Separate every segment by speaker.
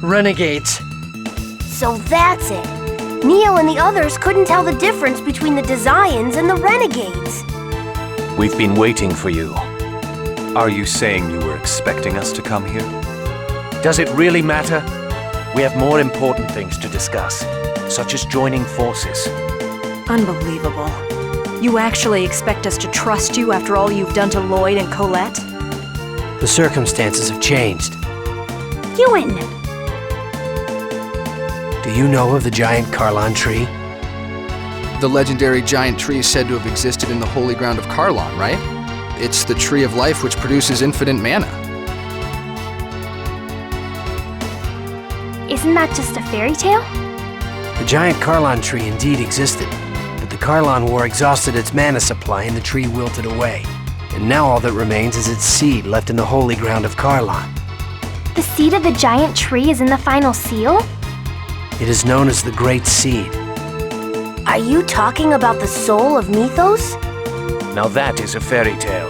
Speaker 1: Renegades.
Speaker 2: So that's it. Neo and the others couldn't tell the difference between the Desians and the Renegades.
Speaker 3: We've been waiting for you. Are you saying you were expecting us to come here?
Speaker 4: Does it really matter? We have more important things to discuss, such as joining forces.
Speaker 5: Unbelievable. You actually expect us to trust you after all you've done to Lloyd and Colette?
Speaker 1: The circumstances have changed.
Speaker 2: Ewan!
Speaker 1: Do you know of the giant Carlon tree?
Speaker 6: The legendary giant tree is said to have existed in the holy ground of Carlon, right? It's the tree of life which produces infinite mana.
Speaker 2: Isn't that just a fairy tale?
Speaker 1: The giant Carlon tree indeed existed, but the Carlon War exhausted its mana supply and the tree wilted away. And now all that remains is its seed left in the holy ground of Carlon.
Speaker 2: The seed of the giant tree is in the final seal?
Speaker 1: It is known as the Great Seed.
Speaker 2: Are you talking about the soul of Mythos?
Speaker 4: Now that is a fairy tale.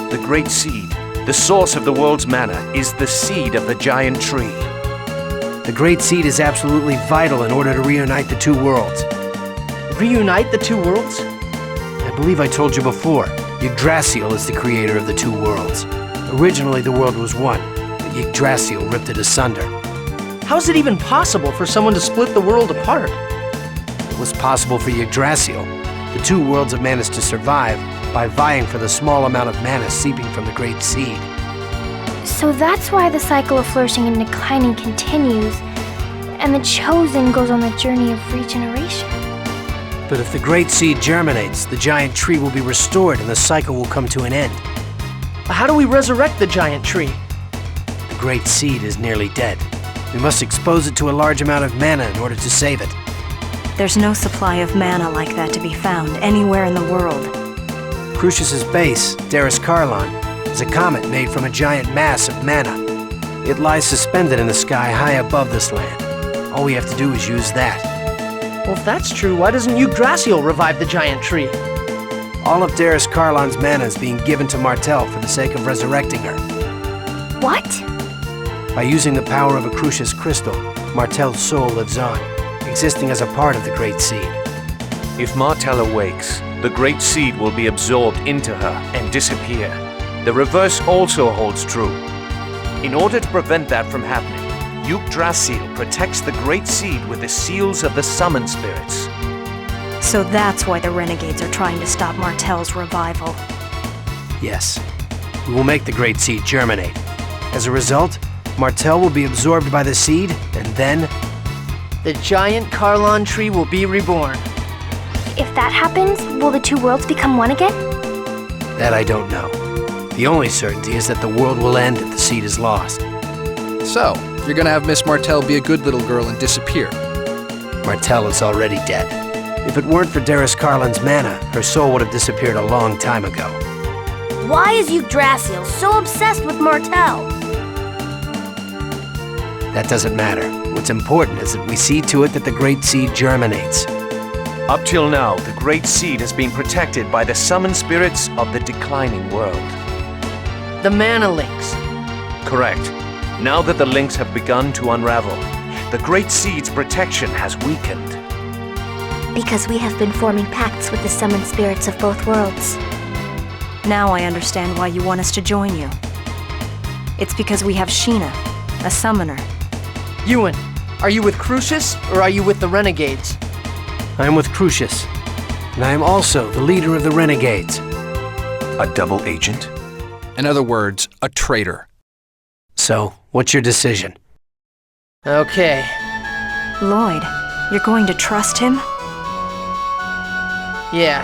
Speaker 4: The Great Seed, the source of the world's mana, is the seed of the giant tree.
Speaker 1: The Great Seed is absolutely vital in order to reunite the two worlds. Reunite the two worlds? I believe I told you before, Yggdrasil is the creator of the two worlds. Originally the world was one, but Yggdrasil ripped it asunder.
Speaker 7: How is it even possible for someone to split the world apart?
Speaker 1: It was possible for Yggdrasil. The two worlds have managed to survive by vying for the small amount of mana seeping from the Great Seed.
Speaker 2: So that's why the cycle of flourishing and declining continues, and the Chosen goes on the journey of regeneration.
Speaker 1: But if the Great Seed germinates, the giant tree will be restored and the cycle will come to an end.
Speaker 7: How do we resurrect the giant tree?
Speaker 1: The Great Seed is nearly dead. We must expose it to a large amount of mana in order to save it.
Speaker 5: There's no supply of mana like that to be found anywhere in the world.
Speaker 1: Crucius's base, Darus Carlon, is a comet made from a giant mass of mana. It lies suspended in the sky high above this land. All we have to do is use that.
Speaker 7: Well, if that's true, why doesn't Yggdrasil revive the giant tree?
Speaker 1: All of Darus Carlon's mana is being given to Martel for the sake of resurrecting her.
Speaker 2: What?
Speaker 1: By using the power of a Crucius crystal, Martel's soul lives on, existing as a part of the Great Seed.
Speaker 4: If Martel awakes, the Great Seed will be absorbed into her and disappear. The reverse also holds true. In order to prevent that from happening, Yggdrasil protects the Great Seed with the seals of the Summon Spirits.
Speaker 5: So that's why the Renegades are trying to stop Martel's revival.
Speaker 1: Yes. We will make the Great Seed germinate. As a result, Martel will be absorbed by the seed, and then...
Speaker 7: The giant Carlon tree will be reborn.
Speaker 2: If that happens, will the two worlds become one again?
Speaker 1: That I don't know. The only certainty is that the world will end if the seed is lost.
Speaker 6: So, you're gonna have Miss Martel be a good little girl and disappear.
Speaker 1: Martel is already dead. If it weren't for Darus Carlon's mana, her soul would have disappeared a long time ago.
Speaker 2: Why is Yggdrasil so obsessed with Martel?
Speaker 1: That doesn't matter. What's important is that we see to it that the Great Seed germinates.
Speaker 4: Up till now, the Great Seed has been protected by the Summon Spirits of the declining world.
Speaker 7: The mana links.
Speaker 4: Correct. Now that the links have begun to unravel, the Great Seed's protection has weakened.
Speaker 2: Because we have been forming pacts with the summoned spirits of both worlds.
Speaker 5: Now I understand why you want us to join you. It's because we have Sheena, a summoner.
Speaker 7: Ewan, are you with Crucius or are you with the Renegades?
Speaker 1: I am with Crucius, and I am also the leader of the Renegades.
Speaker 3: A double agent?
Speaker 6: In other words, a traitor.
Speaker 1: So, what's your decision?
Speaker 7: Okay.
Speaker 5: Lloyd, you're going to trust him?
Speaker 7: Yeah.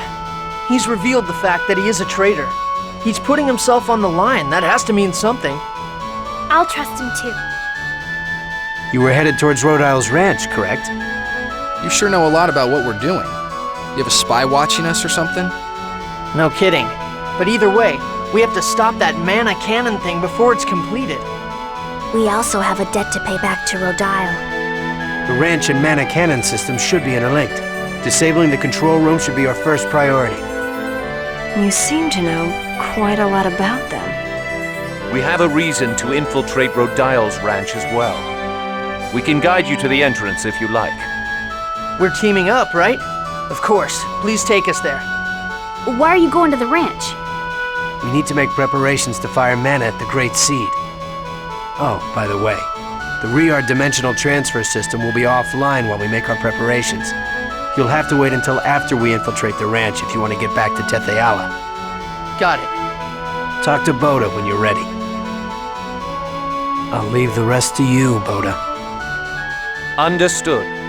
Speaker 7: He's revealed the fact that he is a traitor. He's putting himself on the line. That has to mean something.
Speaker 2: I'll trust him too.
Speaker 1: You were headed towards Rhode Isle's ranch, correct?
Speaker 6: You sure know a lot about what we're doing. You have a spy watching us or something?
Speaker 7: No kidding. But either way, we have to stop that mana cannon thing before it's completed.
Speaker 2: We also have a debt to pay back to Rhode Isle.
Speaker 1: The ranch and mana cannon system should be interlinked. Disabling the control room should be our first priority.
Speaker 5: You seem to know quite a lot about them.
Speaker 4: We have a reason to infiltrate Rhode Isle's ranch as well. We can guide you to the entrance if you like.
Speaker 7: We're teaming up, right? Of course. Please take us there.
Speaker 8: Why are you going to the ranch?
Speaker 1: We need to make preparations to fire mana at the Great Seed. Oh, by the way, the Riard dimensional transfer system will be offline while we make our preparations. You'll have to wait until after we infiltrate the ranch if you want to get back to Tetheala.
Speaker 7: Got it.
Speaker 1: Talk to Boda when you're ready. I'll leave the rest to you, Boda.
Speaker 4: Understood.